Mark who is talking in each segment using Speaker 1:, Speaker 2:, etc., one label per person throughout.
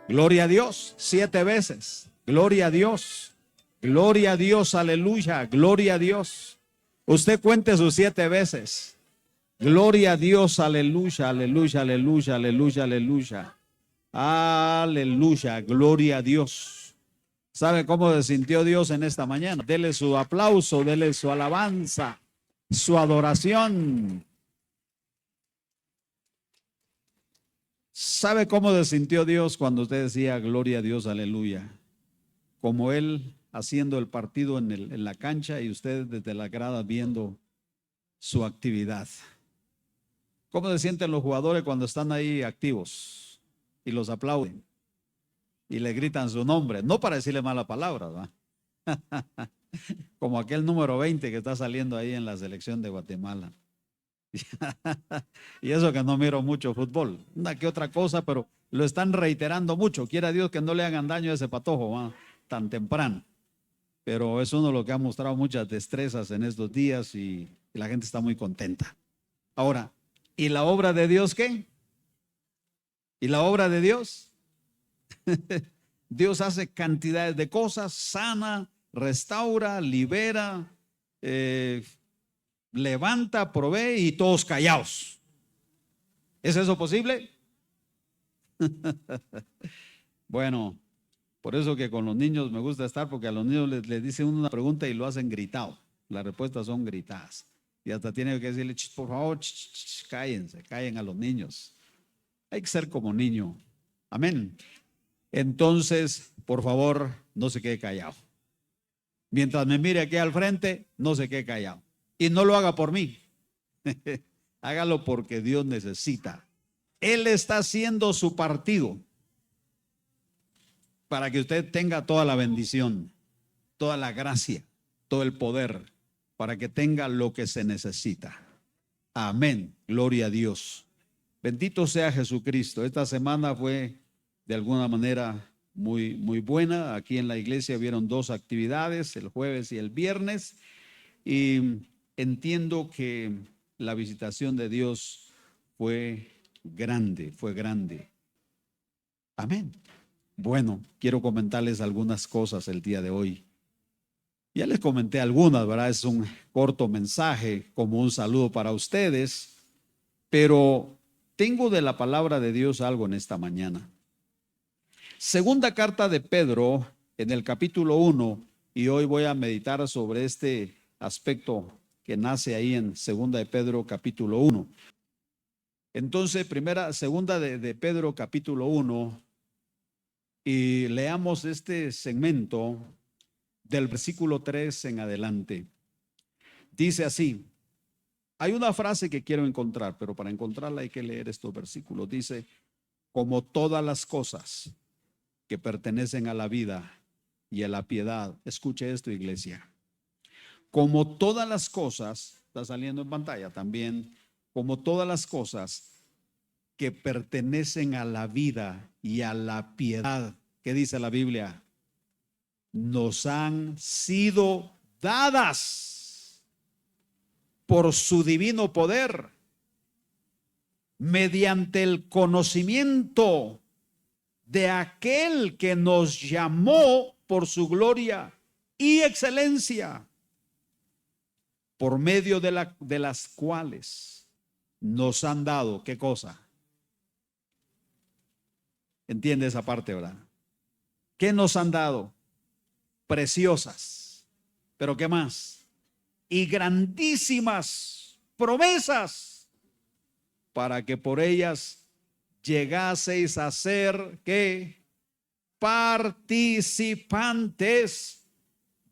Speaker 1: Gloria a Dios, 7 veces. Gloria a Dios. Gloria a Dios, aleluya. Gloria a Dios. Usted cuente sus 7 veces. Gloria a Dios, aleluya, aleluya, aleluya, aleluya, aleluya. Aleluya, gloria a Dios. ¿Sabe cómo se sintió Dios en esta mañana? Dele su aplauso, dele su alabanza, su adoración. ¿Sabe cómo se sintió Dios cuando usted decía gloria a Dios, aleluya? Como Él haciendo el partido en la cancha y usted desde la grada viendo su actividad. ¿Cómo se sienten los jugadores cuando están ahí activos y los aplauden y le gritan su nombre? No para decirle malas palabras, ¿verdad? Como aquel número 20 que está saliendo ahí en la selección de Guatemala. Y eso que no miro mucho fútbol, una que otra cosa, pero lo están reiterando mucho. Quiera Dios que no le hagan daño a ese patojo, ¿va? Tan temprano. Pero es uno lo que ha mostrado muchas destrezas en estos días y la gente está muy contenta. Ahora, ¿y la obra de Dios qué? ¿Y la obra de Dios? Dios hace cantidades de cosas, sana, restaura, libera, levanta, provee y todos callados. ¿Es eso posible? Bueno, por eso que con los niños me gusta estar, porque a los niños les dicen una pregunta y lo hacen gritado. Las respuestas son gritadas. Y hasta tiene que decirle, por favor, cállense, callen a los niños. Hay que ser como niño. Amén. Entonces, por favor, no se quede callado. Mientras me mire aquí al frente, no se quede callado. Y no lo haga por mí. Hágalo porque Dios necesita. Él está haciendo su partido para que usted tenga toda la bendición, toda la gracia, todo el poder, para que tenga lo que se necesita. Amén. Gloria a Dios. Bendito sea Jesucristo. Esta semana fue de alguna manera muy buena. Aquí en la iglesia vieron 2 actividades, el jueves y el viernes. Y entiendo que la visitación de Dios fue grande, fue grande. Amén. Bueno, quiero comentarles algunas cosas el día de hoy. Ya les comenté algunas, ¿verdad? Es un corto mensaje, como un saludo para ustedes, pero tengo de la palabra de Dios algo en esta mañana. Segunda carta de Pedro, en el capítulo 1, y hoy voy a meditar sobre este aspecto que nace ahí en segunda de Pedro, capítulo 1. Entonces, segunda de Pedro, capítulo 1, y leamos este segmento del versículo 3 en adelante. Dice así, hay una frase que quiero encontrar, pero para encontrarla hay que leer estos versículos. Dice, como todas las cosas que pertenecen a la vida y a la piedad. Escuche esto, iglesia. Como todas las cosas, está saliendo en pantalla también, como todas las cosas que pertenecen a la vida y a la piedad. ¿Qué dice la Biblia? Nos han sido dadas por su divino poder, mediante el conocimiento de aquel que nos llamó por su gloria y excelencia, por medio de las cuales nos han dado, ¿qué cosa? ¿Entiende esa parte, verdad? ¿Qué nos han dado? Preciosas, pero ¿qué más? Y grandísimas promesas, para que por ellas llegaseis a ser, ¿qué? Participantes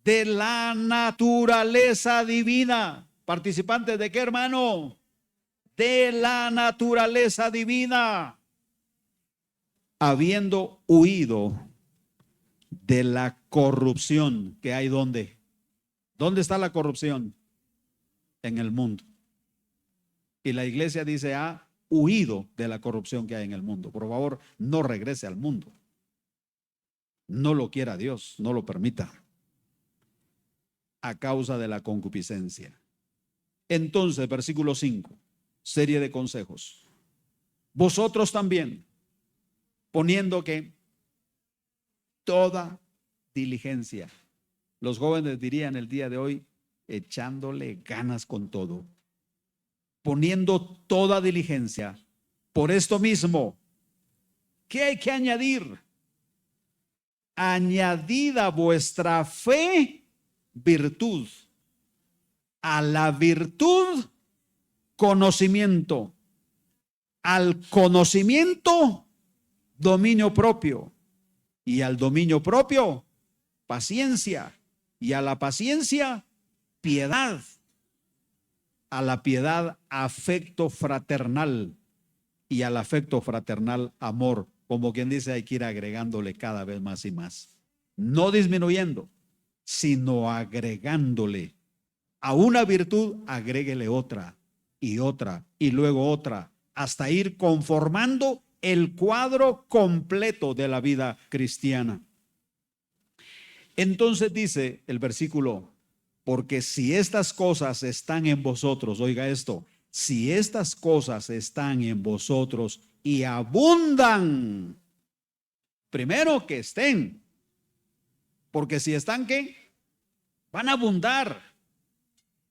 Speaker 1: de la naturaleza divina. ¿Participantes de qué, hermano? De la naturaleza divina, habiendo huido de la corrupción que hay. ¿Dónde? ¿Dónde está la corrupción? En el mundo. Y la iglesia dice, ha huido de la corrupción que hay en el mundo. Por favor, no regrese al mundo. No lo quiera Dios, no lo permita. A causa de la concupiscencia. Entonces, versículo 5, serie de consejos. Vosotros también, poniendo que toda diligencia. Los jóvenes dirían el día de hoy, echándole ganas con todo, poniendo toda diligencia. Por esto mismo, ¿qué hay que añadir? Añadida vuestra fe, virtud. A la virtud, conocimiento. Al conocimiento, dominio propio. Y al dominio propio, paciencia. Y a la paciencia, piedad. A la piedad, afecto fraternal. Y al afecto fraternal, amor. Como quien dice, hay que ir agregándole cada vez más y más. No disminuyendo, sino agregándole. A una virtud, agréguele otra y otra y luego otra, hasta ir conformando el cuadro completo de la vida cristiana. Entonces dice el versículo, porque si estas cosas están en vosotros, oiga esto, si estas cosas están en vosotros y abundan, primero que estén, porque si están, ¿qué? Van a abundar.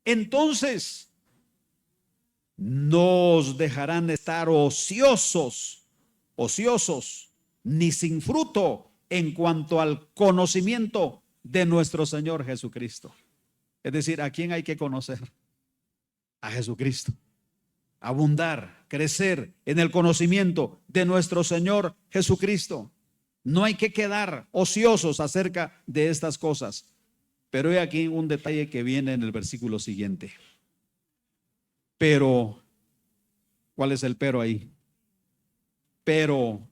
Speaker 1: Entonces, no os dejarán estar ociosos, ni sin fruto en cuanto al conocimiento de nuestro Señor Jesucristo. Es decir, ¿a quién hay que conocer? A Jesucristo. Abundar, crecer en el conocimiento de nuestro Señor Jesucristo. No hay que quedar ociosos acerca de estas cosas. Pero he aquí un detalle que viene en el versículo siguiente. Pero, ¿cuál es el pero ahí? Pero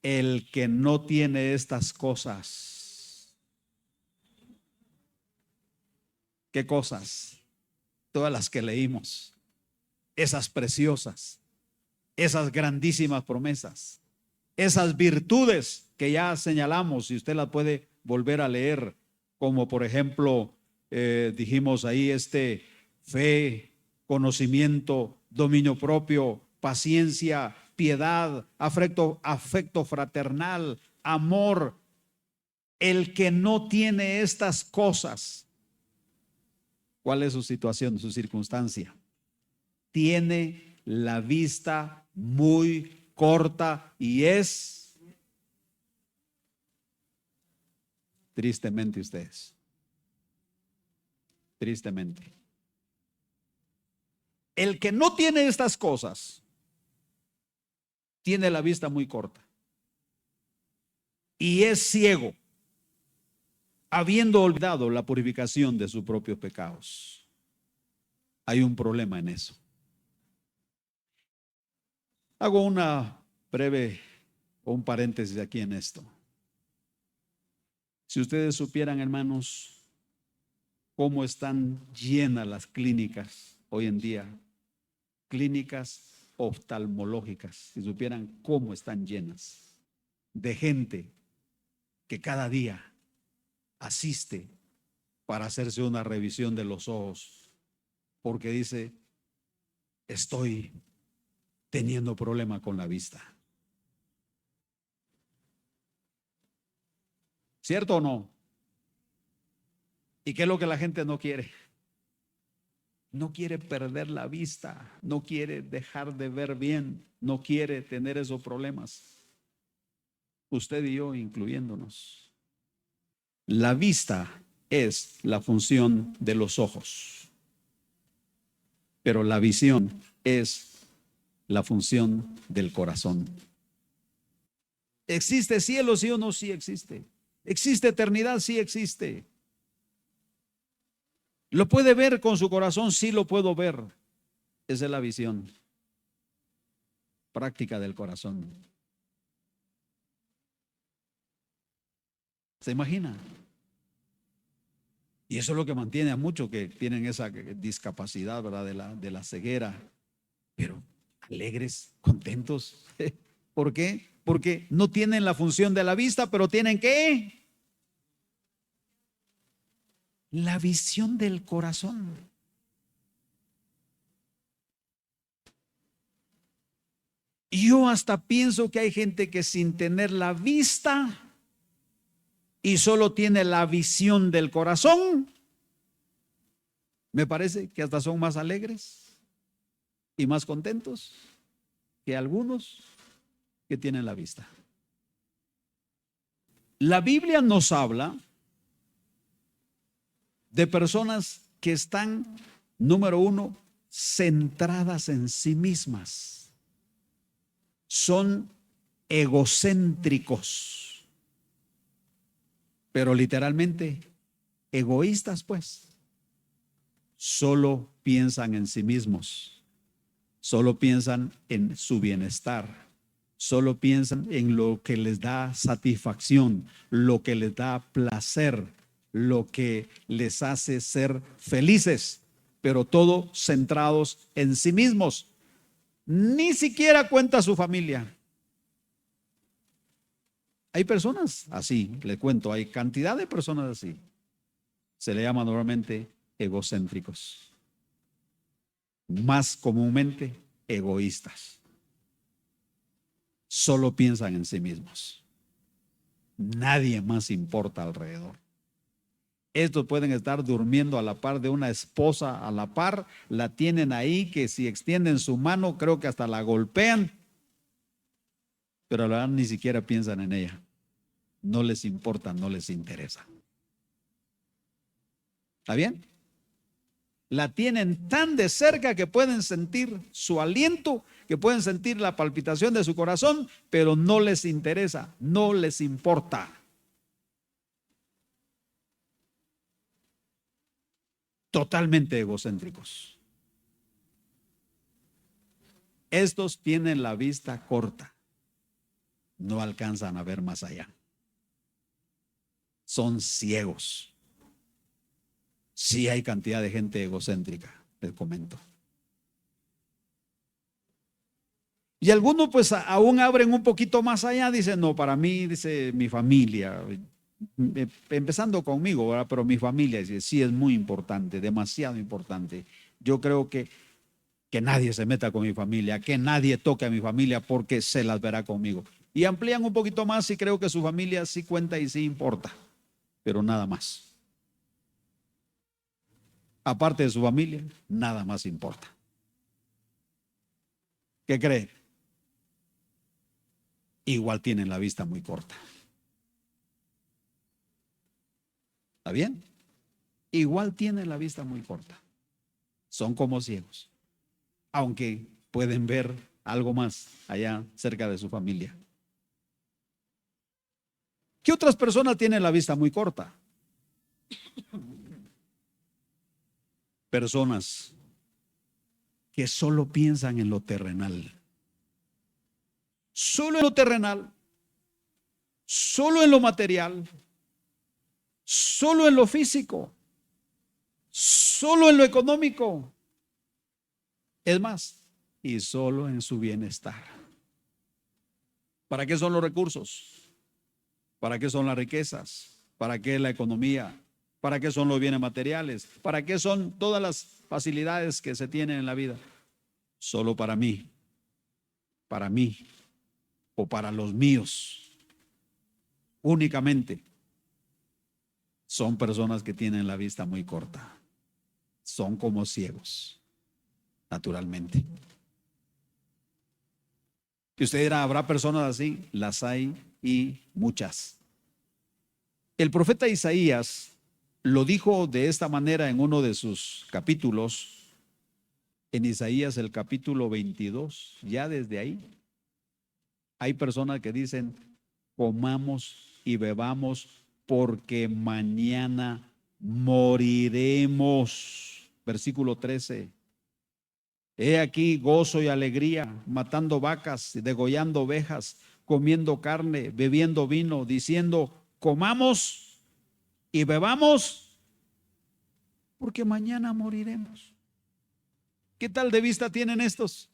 Speaker 1: el que no tiene estas cosas, ¿qué cosas? Todas las que leímos, esas preciosas, esas grandísimas promesas, esas virtudes que ya señalamos, y usted las puede volver a leer, como por ejemplo, dijimos ahí, fe, conocimiento, dominio propio, paciencia, piedad, afecto fraternal, amor. El que no tiene estas cosas, ¿cuál es su situación, su circunstancia? Tiene la vista muy corta y es tristemente ustedes. Tristemente. El que no tiene estas cosas tiene la vista muy corta y es ciego, habiendo olvidado la purificación de sus propios pecados. Hay un problema en eso. Hago una breve o un paréntesis aquí en esto. Si ustedes supieran, hermanos, cómo están llenas las clínicas hoy en día, clínicas oftalmológicas, si supieran cómo están llenas de gente que cada día asiste para hacerse una revisión de los ojos, porque dice, estoy teniendo problema con la vista. ¿Cierto o no? ¿Y qué es lo que la gente no quiere? No quiere perder la vista, no quiere dejar de ver bien, no quiere tener esos problemas. Usted y yo incluyéndonos. La vista es la función de los ojos, pero la visión es la función del corazón. ¿Existe cielo, sí o no? Sí existe. ¿Existe eternidad? Sí existe. ¿Lo puede ver con su corazón? Sí lo puedo ver. Esa es la visión práctica del corazón. ¿Se imagina? Y eso es lo que mantiene a muchos que tienen esa discapacidad, ¿verdad? De la ceguera. Pero alegres, contentos. ¿Por qué? Porque no tienen la función de la vista, pero tienen ¿qué? La visión del corazón. Y yo hasta pienso que hay gente que sin tener la vista y solo tiene la visión del corazón, me parece que hasta son más alegres y más contentos que algunos que tienen la vista. La Biblia nos habla de personas que están, número uno, centradas en sí mismas. Son egocéntricos, pero literalmente egoístas, pues. Solo piensan en sí mismos, solo piensan en su bienestar, solo piensan en lo que les da satisfacción, lo que les da placer, lo que les hace ser felices, pero todo centrados en sí mismos. Ni siquiera cuenta a su familia. Hay personas así, le cuento, hay cantidad de personas así. Se le llama normalmente egocéntricos. Más comúnmente, egoístas. Solo piensan en sí mismos. Nadie más importa alrededor. Estos pueden estar durmiendo a la par de una esposa, a la par, la tienen ahí, que si extienden su mano, creo que hasta la golpean, pero la verdad ni siquiera piensan en ella. No les importa, no les interesa. ¿Está bien? La tienen tan de cerca que pueden sentir su aliento, que pueden sentir la palpitación de su corazón, pero no les interesa, no les importa. Totalmente egocéntricos. Estos tienen la vista corta, no alcanzan a ver más allá. Son ciegos. Sí hay cantidad de gente egocéntrica, les comento. Y algunos pues aún abren un poquito más allá, dicen, no, para mí, dice, mi familia, empezando conmigo, ¿verdad? Pero mi familia, dice, sí es muy importante, demasiado importante. Yo creo que nadie se meta con mi familia, que nadie toque a mi familia porque se las verá conmigo. Y amplían un poquito más y creo que su familia sí cuenta y sí importa, pero nada más. Aparte de su familia, nada más importa. ¿Qué cree? Igual tienen la vista muy corta. ¿Está bien? Igual tienen la vista muy corta. Son como ciegos, aunque pueden ver algo más allá cerca de su familia. ¿Qué otras personas tienen la vista muy corta? Personas que solo piensan en lo terrenal. Solo en lo terrenal, solo en lo material, solo en lo físico, solo en lo económico. Es más, y solo en su bienestar. ¿Para qué son los recursos? ¿Para qué son las riquezas? ¿Para qué la economía? ¿Para qué son los bienes materiales? ¿Para qué son todas las facilidades que se tienen en la vida? Solo para mí o para los míos. Únicamente. Son personas que tienen la vista muy corta. Son como ciegos, naturalmente. Y usted dirá, ¿habrá personas así? Las hay y muchas. El profeta Isaías lo dijo de esta manera en uno de sus capítulos, en Isaías el capítulo 22, ya desde ahí. Hay personas que dicen, comamos y bebamos porque mañana moriremos. Versículo 13. He aquí gozo y alegría, matando vacas, degollando ovejas, comiendo carne, bebiendo vino, diciendo, comamos y bebamos, porque mañana moriremos. ¿Qué tal de vista tienen estos?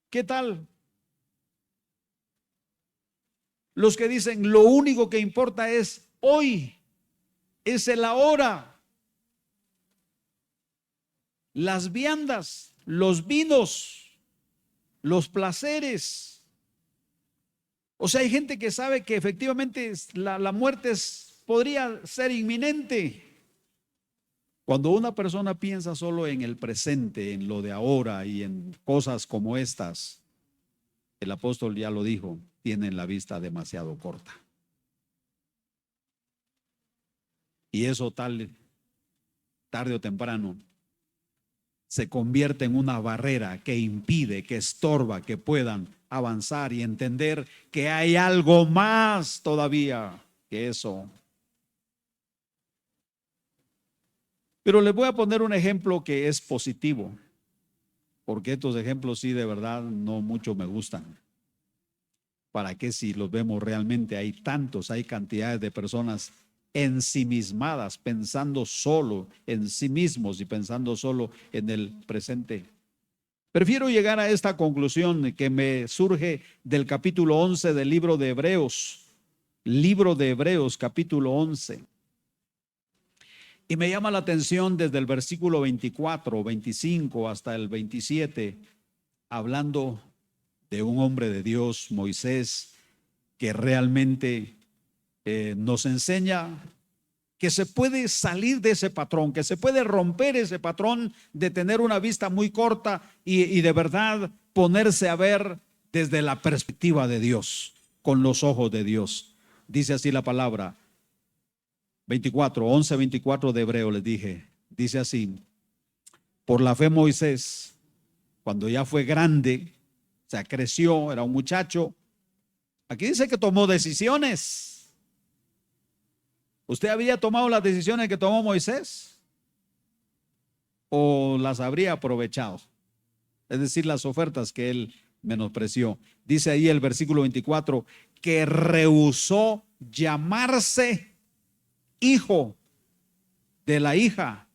Speaker 1: ¿Qué tal? Los que dicen, lo único que importa es hoy, es el ahora. Las viandas, los vinos, los placeres. O sea, hay gente que sabe que efectivamente la muerte podría ser inminente. Cuando una persona piensa solo en el presente, en lo de ahora y en cosas como estas, el apóstol ya lo dijo, tienen la vista demasiado corta. Y eso tarde o temprano se convierte en una barrera que impide, que estorba, que puedan avanzar y entender que hay algo más todavía que eso. Pero les voy a poner un ejemplo que es positivo, porque estos ejemplos sí de verdad no mucho me gustan. ¿Para qué si los vemos realmente? Hay cantidades de personas ensimismadas, pensando solo en sí mismos y pensando solo en el presente. Prefiero llegar a esta conclusión que me surge del capítulo 11 del libro de Hebreos, capítulo 11. Y me llama la atención desde el versículo 24, 25 hasta el 27, hablando de un hombre de Dios, Moisés, que realmente nos enseña que se puede salir de ese patrón, que se puede romper ese patrón de tener una vista muy corta y de verdad ponerse a ver desde la perspectiva de Dios, con los ojos de Dios. Dice así la palabra, 11:24 de Hebreo les dije, dice así: por la fe Moisés, cuando ya fue grande, o sea, creció, era un muchacho, aquí dice que tomó decisiones. ¿Usted había tomado las decisiones que tomó Moisés? ¿O las habría aprovechado? Es decir, las ofertas que él menospreció. Dice ahí el versículo 24, que rehusó llamarse hijo de la hija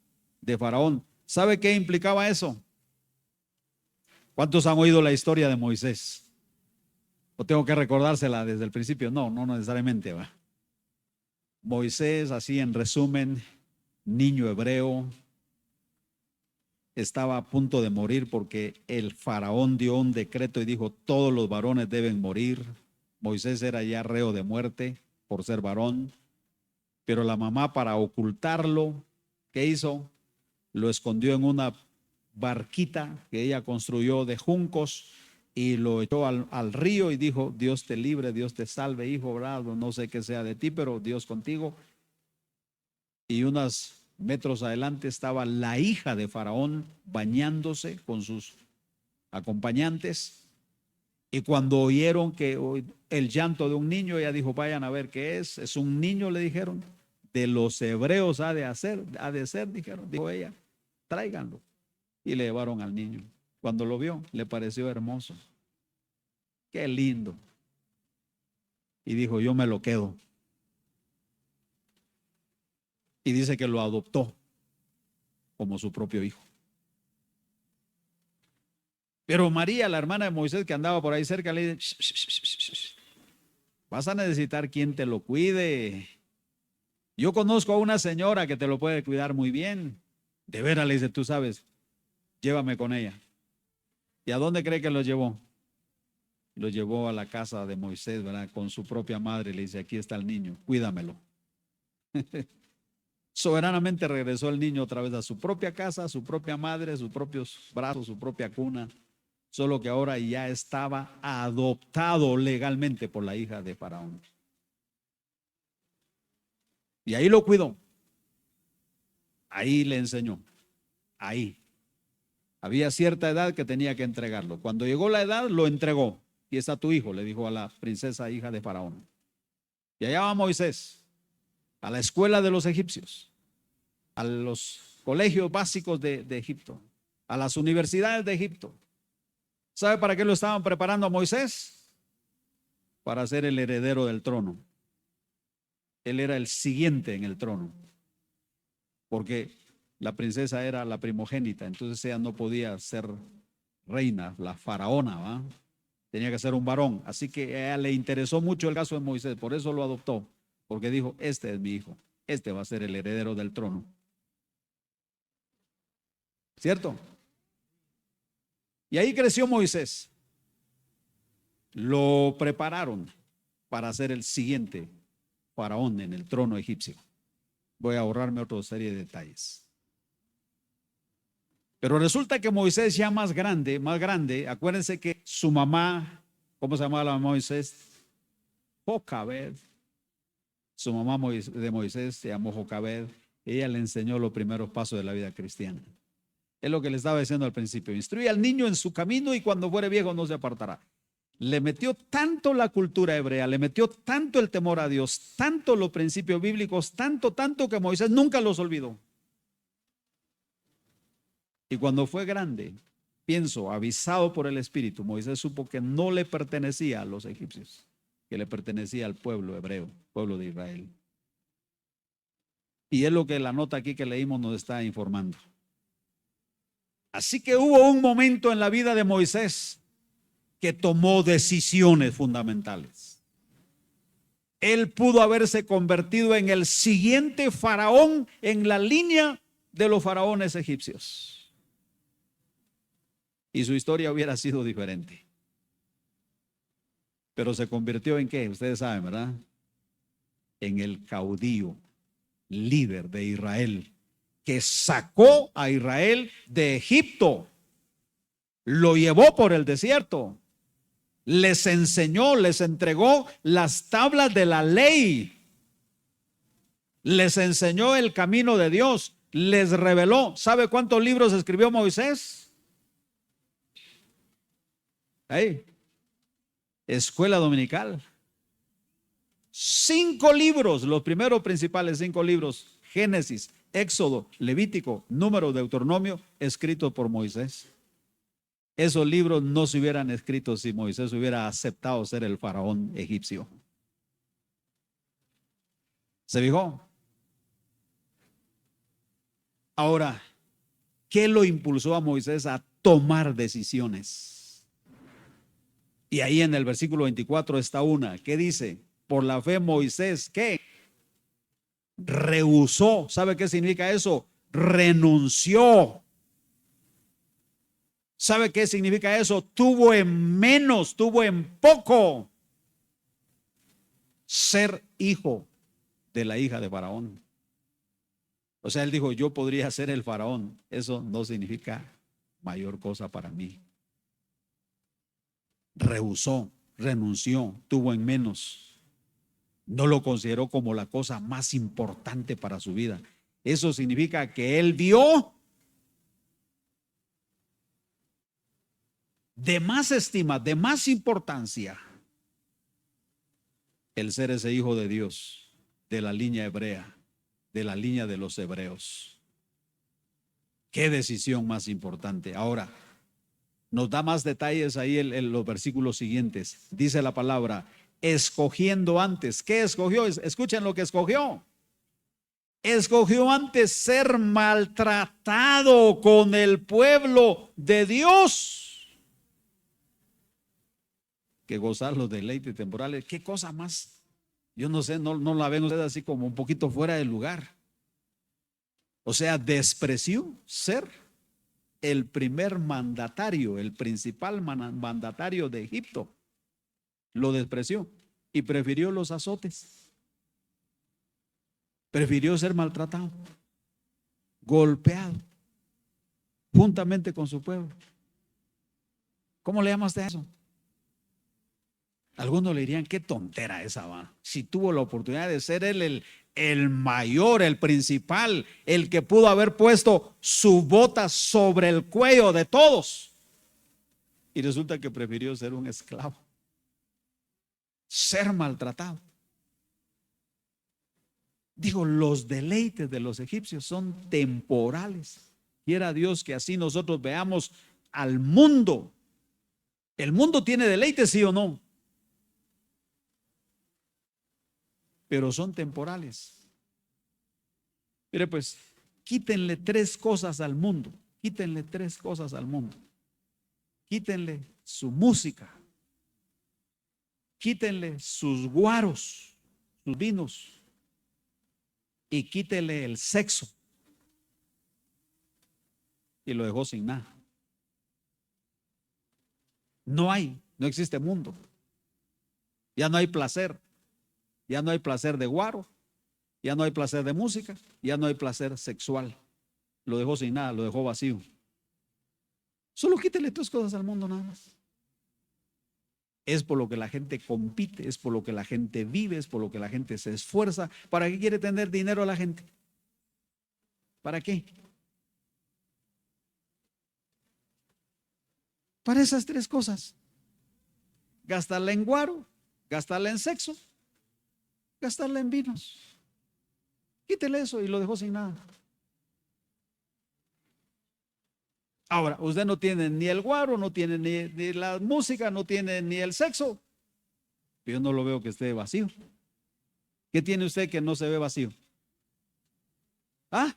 Speaker 1: de Faraón. ¿Sabe qué implicaba eso? ¿Cuántos han oído la historia de Moisés? ¿O tengo que recordársela desde el principio? No necesariamente, va. Moisés, así en resumen, niño hebreo, estaba a punto de morir porque el faraón dio un decreto y dijo: todos los varones deben morir. Moisés era ya reo de muerte por ser varón, pero la mamá, para ocultarlo, ¿qué hizo? Lo escondió en una barquita que ella construyó de juncos y lo echó al río y dijo: Dios te libre, Dios te salve, hijo, bravo, no sé qué sea de ti, pero Dios contigo. Y unos metros adelante estaba la hija de Faraón bañándose con sus acompañantes. Y cuando oyeron que el llanto de un niño, ella dijo: vayan a ver qué es un niño, le dijeron, de los hebreos ha de ser, dijeron, dijo ella, tráiganlo. Y le llevaron al niño. Cuando lo vio, le pareció hermoso, qué lindo, y dijo: yo me lo quedo. Y dice que lo adoptó como su propio hijo. Pero María, la hermana de Moisés, que andaba por ahí cerca, le dice: vas a necesitar quien te lo cuide. Yo conozco a una señora que te lo puede cuidar muy bien. De veras, le dice: tú sabes, llévame con ella. ¿Y a dónde cree que lo llevó? Lo llevó a la casa de Moisés, ¿verdad? Con su propia madre. Le dice: aquí está el niño, cuídamelo. Soberanamente regresó el niño otra vez a su propia casa, a su propia madre, a sus propios brazos, su propia cuna. Solo que ahora ya estaba adoptado legalmente por la hija de Faraón. Y ahí lo cuidó. Ahí le enseñó. Ahí. Había cierta edad que tenía que entregarlo. Cuando llegó la edad, lo entregó. Y está tu hijo, le dijo a la princesa hija de Faraón. Y allá va Moisés, a la escuela de los egipcios, a los colegios básicos de Egipto, a las universidades de Egipto. ¿Sabe para qué lo estaban preparando a Moisés? Para ser el heredero del trono. Él era el siguiente en el trono, porque la princesa era la primogénita, entonces ella no podía ser reina, la faraona, ¿va? Tenía que ser un varón. Así que a ella le interesó mucho el caso de Moisés, por eso lo adoptó, porque dijo: este es mi hijo, este va a ser el heredero del trono. ¿Cierto? Y ahí creció Moisés. lo prepararon para ser el siguiente faraón en el trono egipcio. Voy a ahorrarme otra serie de detalles. Pero resulta que Moisés ya más grande, acuérdense que su mamá, ¿cómo se llamaba la mamá de Moisés? Jocabed. Su mamá de Moisés se llamó Jocabed. Ella le enseñó los primeros pasos de la vida cristiana. Es lo que le estaba diciendo al principio. Instruye al niño en su camino y cuando fuere viejo no se apartará. Le metió tanto la cultura hebrea, le metió tanto el temor a Dios, tanto los principios bíblicos, tanto que Moisés nunca los olvidó. Y cuando fue grande, pienso, avisado por el Espíritu, Moisés supo que no le pertenecía a los egipcios, que le pertenecía al pueblo hebreo, pueblo de Israel. Y es lo que la nota aquí que leímos nos está informando. Así que hubo un momento en la vida de Moisés que tomó decisiones fundamentales. Él pudo haberse convertido en el siguiente faraón en la línea de los faraones egipcios. Y su historia hubiera sido diferente. Pero se convirtió en ¿qué? Ustedes saben, ¿verdad? En el caudillo, líder de Israel, que sacó a Israel de Egipto, lo llevó por el desierto, les enseñó, les entregó las tablas de la ley, les enseñó el camino de Dios, les reveló. ¿Sabe cuántos libros escribió Moisés? Escuela dominical. 5 libros, los primeros principales 5 libros: Génesis, Éxodo, Levítico, Número, Deuteronomio, escritos por Moisés. Esos libros no se hubieran escrito si Moisés hubiera aceptado ser el faraón egipcio. ¿Se fijó? Ahora, ¿qué lo impulsó a Moisés a tomar decisiones? Y ahí en el versículo 24 está una que dice: por la fe Moisés, ¿qué? Rehusó. ¿Sabe qué significa eso? Renunció. ¿Sabe qué significa eso? Tuvo en menos, tuvo en poco ser hijo de la hija de Faraón. O sea, él dijo: yo podría ser el faraón. Eso no significa mayor cosa para mí. Rehusó, renunció, tuvo en menos. No lo consideró como la cosa más importante para su vida. Eso significa que él vio de más estima, de más importancia, el ser ese hijo de Dios, de la línea hebrea, de la línea de los hebreos. Qué decisión más importante. Ahora, nos da más detalles ahí en los versículos siguientes. Dice la palabra: escogiendo antes. ¿Qué escogió? Escuchen lo que escogió. Escogió antes ser maltratado con el pueblo de Dios que gozar los deleites temporales. ¿Qué cosa más? Yo no sé, no la ven ustedes así como un poquito fuera de lugar. O sea, despreció ser el primer mandatario, el principal mandatario de Egipto. Lo despreció y prefirió los azotes. Prefirió ser maltratado, golpeado, juntamente con su pueblo. ¿Cómo le llama usted a eso? Algunos le dirían: qué tontera esa, va. Si tuvo la oportunidad de ser él el mayor, el principal, el que pudo haber puesto su bota sobre el cuello de todos, y resulta que prefirió ser un esclavo, ser maltratado. Digo, los deleites de los egipcios son temporales. Quiera Dios que así nosotros veamos al mundo. El mundo tiene deleites, ¿sí o no? Pero son temporales. Mire, pues, quítenle 3 cosas al mundo. Quítenle 3 cosas al mundo. Quítenle su música. Quítenle sus guaros, sus vinos. Y quítenle el sexo. Y lo dejó sin nada. No existe mundo. Ya no hay placer. Ya no hay placer de guaro. Ya no hay placer de música. Ya no hay placer sexual. Lo dejó sin nada, lo dejó vacío. Solo quítele tus cosas al mundo nada más. Es por lo que la gente compite, es por lo que la gente vive, es por lo que la gente se esfuerza. ¿Para qué quiere tener dinero la gente? ¿Para qué? Para esas tres cosas. Gastarla en guaro, gastarla en sexo, gastarla en vinos. Quítele eso y lo dejó sin nada. Ahora, usted no tiene ni el guaro, no tiene ni la música, no tiene ni el sexo. Yo no lo veo que esté vacío. ¿Qué tiene usted que no se ve vacío? ¿Ah?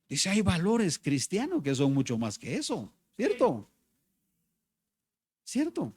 Speaker 1: Dice, hay valores cristianos que son mucho más que eso. ¿Cierto? ¿Cierto?